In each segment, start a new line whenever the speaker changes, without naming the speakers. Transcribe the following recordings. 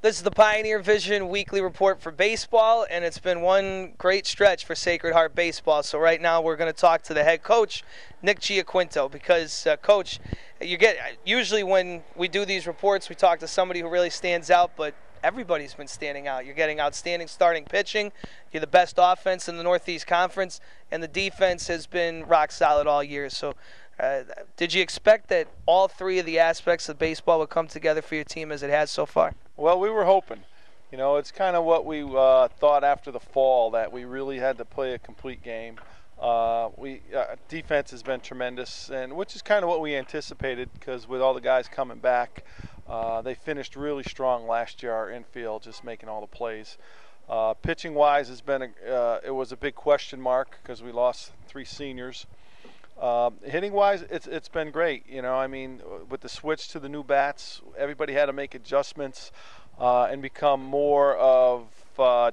This is the Pioneer Vision Weekly Report for baseball, and it's been one great stretch for Sacred Heart Baseball. So right now we're going to talk to the head coach, Nick Giaquinto, because, Coach, usually when we do these reports, we talk to somebody who really stands out, but everybody's been standing out. You're getting outstanding starting pitching. You're the best offense in the Northeast Conference, and the defense has been rock solid all year. So did you expect that all three of the aspects of baseball would come together for your team as it has so far?
Well, we were hoping. You know, it's kind of what we thought after the fall, that we really had to play a complete game. Defense has been tremendous, and which is kind of what we anticipated, because with all the guys coming back, they finished really strong last year. Our infield just making all the plays. Pitching-wise, it was a big question mark because we lost 3 seniors. Hitting-wise, it's been great. You know, I mean, with the switch to the new bats, everybody had to make adjustments and become more of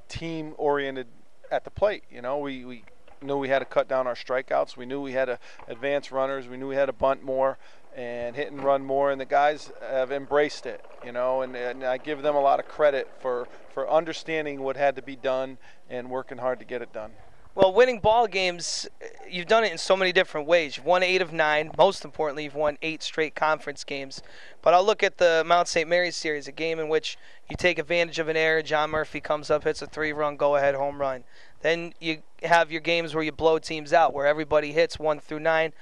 team-oriented at the plate. You know, we knew we had to cut down our strikeouts. We knew we had to advance runners. We knew we had to bunt more and hit and run more, and the guys have embraced it. You know, and I give them a lot of credit for understanding what had to be done and working hard to get it done.
Well, winning ball games, you've done it in so many different ways. You've won 8 of 9. Most importantly, you've won 8 straight conference games. But I'll look at the Mount St. Mary's series, a game in which you take advantage of an error. John Murphy comes up, hits a 3-run go-ahead home run. Then you have your games where you blow teams out, where everybody hits 1 through 9.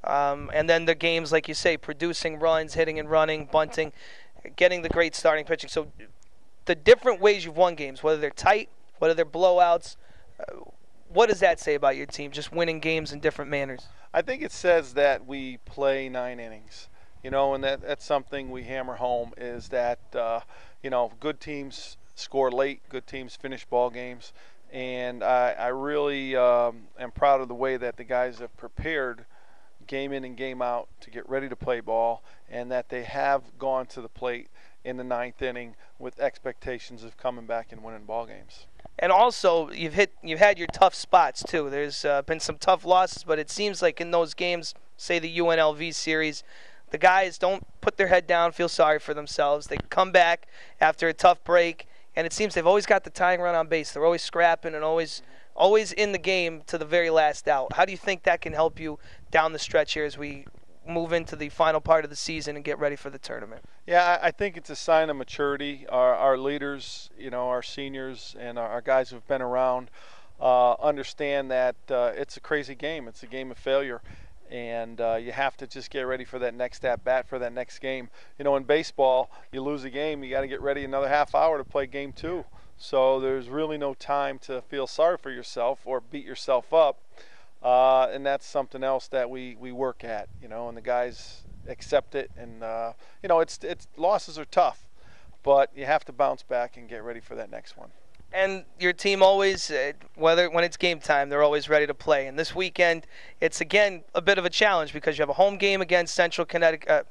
And then the games, like you say, producing runs, hitting and running, bunting, getting the great starting pitching. So the different ways you've won games, whether they're tight, whether they're blowouts, what does that say about your team, just winning games in different manners?
I think it says that we play 9 innings, you know, and that's something we hammer home, is that, you know, good teams score late, good teams finish ball games, and I really am proud of the way that the guys have prepared game in and game out to get ready to play ball, and that they have gone to the plate in the 9th inning with expectations of coming back and winning ball games.
And also, you've had your tough spots too. There's been some tough losses, but it seems like in those games, say the UNLV series, the guys don't put their head down, feel sorry for themselves. They come back after a tough break, and it seems they've always got the tying run on base. They're always scrapping and always in the game to the very last out. How do you think that can help you down the stretch here as we move into the final part of the season and get ready for the tournament?
Yeah, I think it's a sign of maturity. Our leaders, you know, our seniors and our guys who've been around understand that it's a crazy game. It's a game of failure, and you have to just get ready for that next at-bat, for that next game. You know, in baseball, you lose a game, you got to get ready another half hour to play game 2. So there's really no time to feel sorry for yourself or beat yourself up. And that's something else that we work at, you know, and the guys accept it. And, you know, it's losses are tough, but you have to bounce back and get ready for that next one.
And your team always, when it's game time, they're always ready to play. And this weekend, it's, again, a bit of a challenge because you have a home game against Central Connecticut,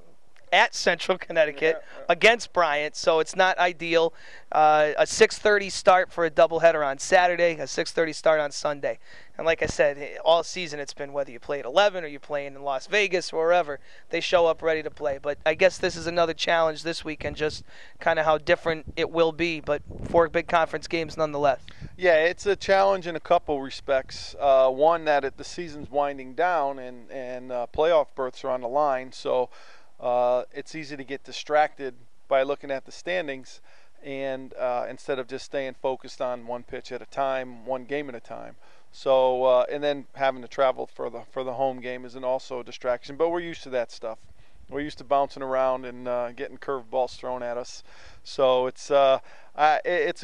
against Bryant, so it's not ideal. A 6:30 start for a doubleheader on Saturday, a 6:30 start on Sunday. And like I said, all season it's been whether you play at 11 or you're playing in Las Vegas or wherever, they show up ready to play. But I guess this is another challenge this weekend, just kind of how different it will be, but 4 big conference games nonetheless.
Yeah, it's a challenge in a couple respects. One, that the season's winding down and playoff berths are on the line, so it's easy to get distracted by looking at the standings and instead of just staying focused on one pitch at a time, one game at a time. So and then having to travel for the home game isn't also a distraction. But we're used to that stuff. We're used to bouncing around and getting curveballs thrown at us. So it's a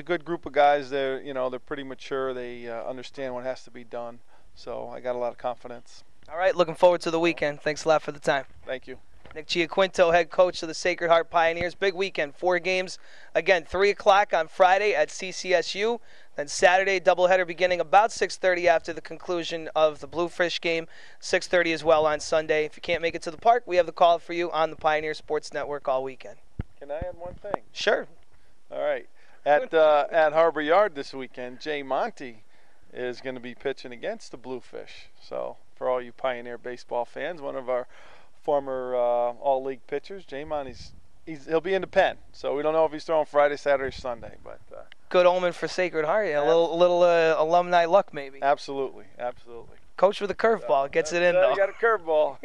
good group of guys. They're pretty mature. They understand what has to be done. So I got a lot of confidence.
All right, looking forward to the weekend. Thanks a lot for the time.
Thank you.
Nick Giaquinto, head coach of the Sacred Heart Pioneers. Big weekend, 4 games. Again, 3 o'clock on Friday at CCSU. Then Saturday, doubleheader beginning about 6:30 after the conclusion of the Bluefish game. 6:30 as well on Sunday. If you can't make it to the park, we have the call for you on the Pioneer Sports Network all weekend.
Can I add one thing?
Sure.
All right. At Harbor Yard this weekend, Jay Monty is going to be pitching against the Bluefish. So for all you Pioneer baseball fans, one of our former all-league pitchers, Jay Monty's he'll be in the pen. So we don't know if he's throwing Friday, Saturday, or Sunday, but
good omen for Sacred Heart. Yeah, a little alumni luck maybe.
Absolutely.
Coach with a curveball gets it in though.
You got a curveball.